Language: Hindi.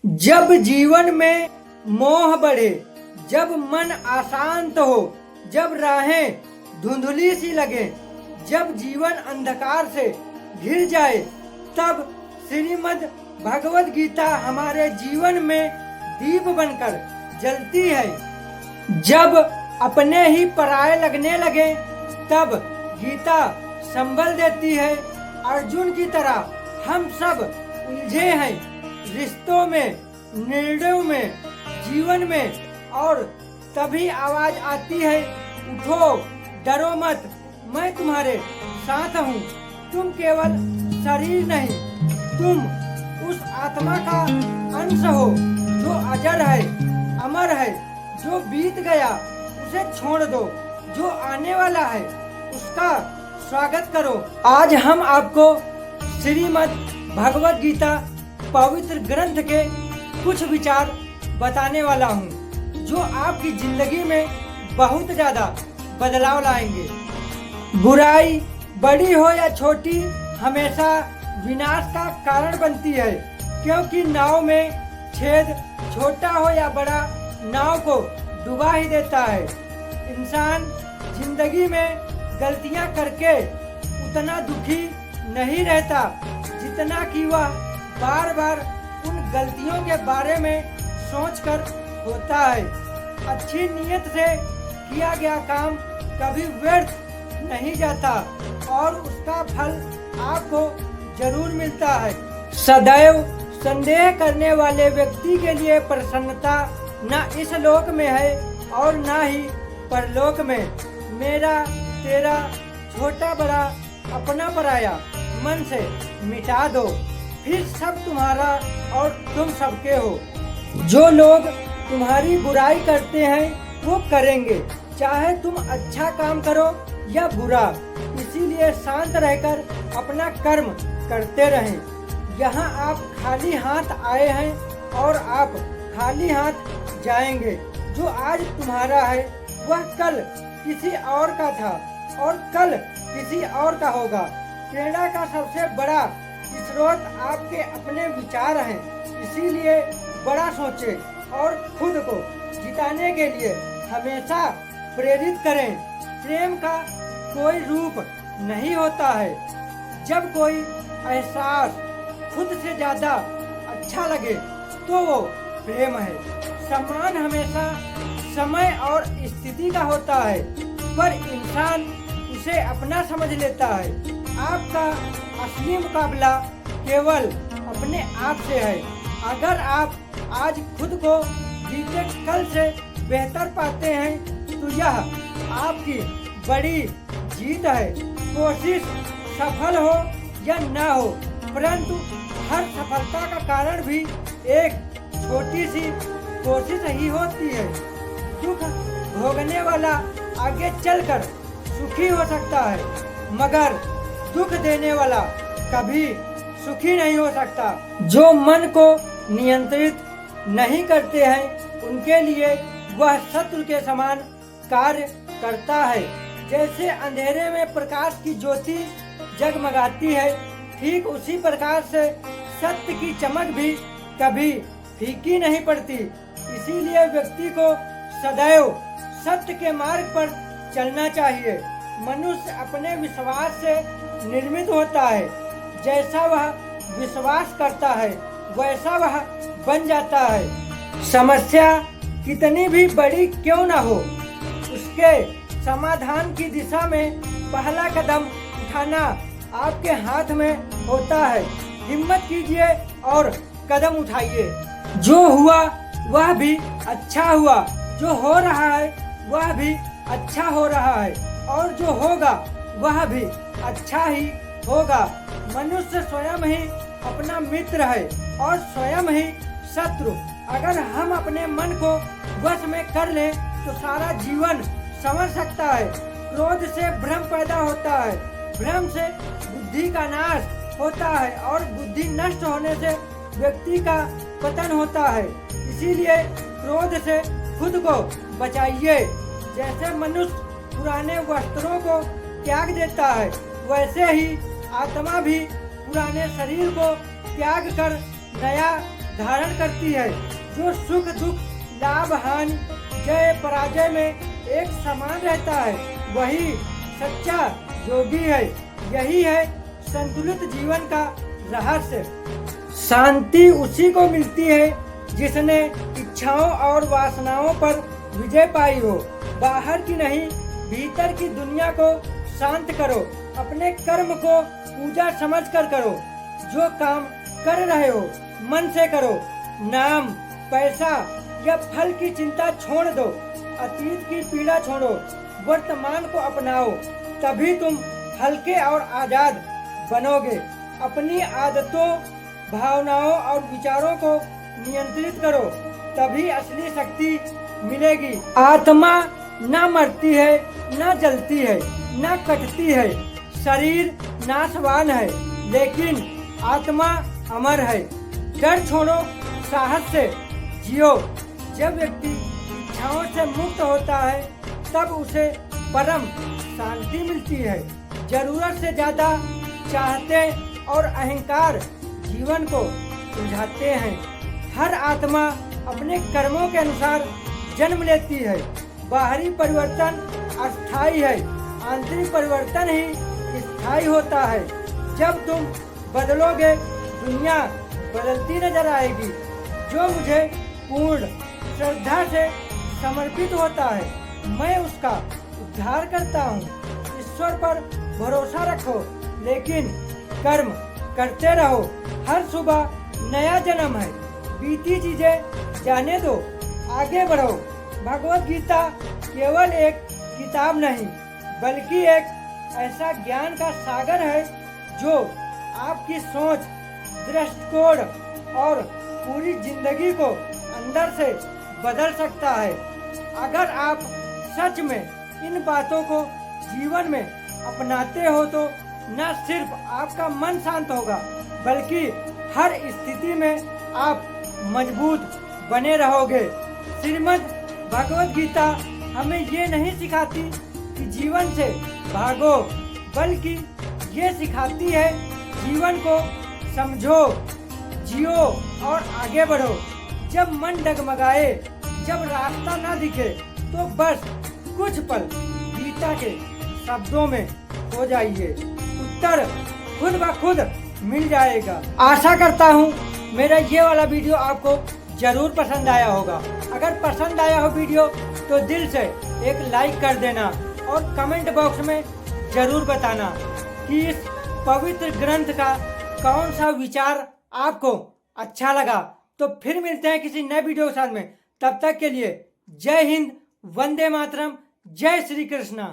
जब जीवन में मोह बढ़े, जब मन अशांत हो, जब राहें धुंधली सी लगे, जब जीवन अंधकार से घिर जाए, तब श्रीमद् भगवद गीता हमारे जीवन में दीप बनकर जलती है। जब अपने ही पराये लगने लगे, तब गीता संबल देती है। अर्जुन की तरह हम सब उलझे हैं रिश्तों में, निर्णयों में, जीवन में, और तभी आवाज आती है, उठो, डरो मत, मैं तुम्हारे साथ हूँ। तुम केवल शरीर नहीं, तुम उस आत्मा का अंश हो जो अजर है, अमर है। जो बीत गया उसे छोड़ दो, जो आने वाला है उसका स्वागत करो। आज हम आपको श्रीमद् भगवद गीता पवित्र ग्रंथ के कुछ विचार बताने वाला हूँ, जो आपकी जिंदगी में बहुत ज्यादा बदलाव लाएंगे। बुराई बड़ी हो या छोटी हमेशा विनाश का कारण बनती है, क्योंकि नाव में छेद छोटा हो या बड़ा नाव को डुबा ही देता है। इंसान जिंदगी में गलतियां करके उतना दुखी नहीं रहता जितना कि वह बार बार उन गलतियों के बारे में सोचकर होता है। अच्छी नीयत से किया गया काम कभी व्यर्थ नहीं जाता और उसका फल आपको जरूर मिलता है। सदैव संदेह करने वाले व्यक्ति के लिए प्रसन्नता न इस लोक में है और न ही परलोक में। मेरा तेरा, छोटा बड़ा, अपना पराया मन से मिटा दो, फिर सब तुम्हारा और तुम सबके हो। जो लोग तुम्हारी बुराई करते हैं वो करेंगे, चाहे तुम अच्छा काम करो या बुरा। इसीलिए शांत रहकर अपना कर्म करते रहें। यहाँ आप खाली हाथ आए हैं और आप खाली हाथ जाएंगे। जो आज तुम्हारा है वह कल किसी और का था और कल किसी और का होगा। प्रेरणा का सबसे बड़ा स्रोत आपके अपने विचार हैं। इसीलिए बड़ा सोचें और खुद को जिताने के लिए हमेशा प्रेरित करें। प्रेम का कोई रूप नहीं होता है। जब कोई एहसास खुद से ज्यादा अच्छा लगे तो वो प्रेम है। सम्मान हमेशा समय और स्थिति का होता है, पर इंसान उसे अपना समझ लेता है। आपका असली मुकाबला केवल अपने आप से है। अगर आप आज खुद को बीते कल से बेहतर पाते हैं तो यह आपकी बड़ी जीत है। कोशिश सफल हो या न हो, परंतु हर सफलता का कारण भी एक छोटी सी कोशिश ही होती है। दुख भोगने वाला आगे चलकर सुखी हो सकता है, मगर दुख देने वाला कभी सुखी नहीं हो सकता। जो मन को नियंत्रित नहीं करते हैं उनके लिए वह शत्रु के समान कार्य करता है। जैसे अंधेरे में प्रकाश की ज्योति जगमगाती है, ठीक उसी प्रकार से सत्य की चमक भी कभी फीकी नहीं पड़ती। इसीलिए व्यक्ति को सदैव सत्य के मार्ग पर चलना चाहिए। मनुष्य अपने विश्वास से निर्मित होता है। जैसा वह विश्वास करता है वैसा वह बन जाता है। समस्या कितनी भी बड़ी क्यों न हो, उसके समाधान की दिशा में पहला कदम उठाना आपके हाथ में होता है। हिम्मत कीजिए और कदम उठाइए। जो हुआ वह भी अच्छा हुआ, जो हो रहा है वह भी अच्छा हो रहा है, और जो होगा वह भी अच्छा ही होगा। मनुष्य स्वयं ही अपना मित्र है और स्वयं ही शत्रु। अगर हम अपने मन को वश में कर लें तो सारा जीवन संवर सकता है। क्रोध से भ्रम पैदा होता है, भ्रम से बुद्धि का नाश होता है और बुद्धि नष्ट होने से व्यक्ति का पतन होता है। इसीलिए क्रोध से खुद को बचाइए। जैसे मनुष्य पुराने वस्त्रों को त्याग देता है, वैसे ही आत्मा भी पुराने शरीर को त्याग कर नया धारण करती है, जो सुख दुख लाभ हानि जय पराजय में एक समान रहता है, वही सच्चा योगी है। यही है संतुलित जीवन का रहस्य। शांति उसी को मिलती है जिसने इच्छाओं और वासनाओं पर विजय पाई हो। बाहर की नहीं, भीतर की दुनिया को शांत करो। अपने कर्म को पूजा समझकर करो। जो काम कर रहे हो मन से करो। नाम, पैसा या फल की चिंता छोड़ दो। अतीत की पीड़ा छोड़ो, वर्तमान को अपनाओ। तभी तुम हल्के और आजाद बनोगे। अपनी आदतों, भावनाओं और विचारों को नियंत्रित करो, तभी असली शक्ति मिलेगी। आत्मा न मरती है, न जलती है, न कटती है। शरीर नाशवान है, लेकिन आत्मा अमर है। डर छोड़ो, साहस से जियो। जब व्यक्ति इच्छाओं से मुक्त होता है, तब उसे परम शांति मिलती है। जरूरत से ज्यादा चाहते और अहंकार जीवन को सुलझाते हैं। हर आत्मा अपने कर्मों के अनुसार जन्म लेती है। बाहरी परिवर्तन अस्थायी है, आंतरिक परिवर्तन ही स्थायी होता है। जब तुम बदलोगे, दुनिया बदलती नजर आएगी। जो मुझे पूर्ण श्रद्धा से समर्पित होता है, मैं उसका उद्धार करता हूँ। ईश्वर पर भरोसा रखो, लेकिन कर्म करते रहो। हर सुबह नया जन्म है। बीती चीजें जाने दो, आगे बढ़ो। भगवत गीता केवल एक किताब नहीं, बल्कि एक ऐसा ज्ञान का सागर है जो आपकी सोच, दृष्टिकोण और पूरी जिंदगी को अंदर से बदल सकता है। अगर आप सच में इन बातों को जीवन में अपनाते हो तो न सिर्फ आपका मन शांत होगा, बल्कि हर स्थिति में आप मजबूत बने रहोगे। श्रीमद् भगवत गीता हमें ये नहीं सिखाती कि जीवन से भागो, बल्कि ये सिखाती है जीवन को समझो, जियो और आगे बढ़ो। जब मन डगमगाए, जब रास्ता ना दिखे, तो बस कुछ पल गीता के शब्दों में खो जाइए। उत्तर खुद ब खुद मिल जाएगा। आशा करता हूँ मेरा ये वाला वीडियो आपको जरूर पसंद आया होगा। अगर पसंद आया हो वीडियो तो दिल से एक लाइक कर देना और कमेंट बॉक्स में जरूर बताना कि इस पवित्र ग्रंथ का कौन सा विचार आपको अच्छा लगा। तो फिर मिलते हैं किसी नए वीडियो के साथ में। तब तक के लिए जय हिंद, वंदे मातरम, जय श्री कृष्णा।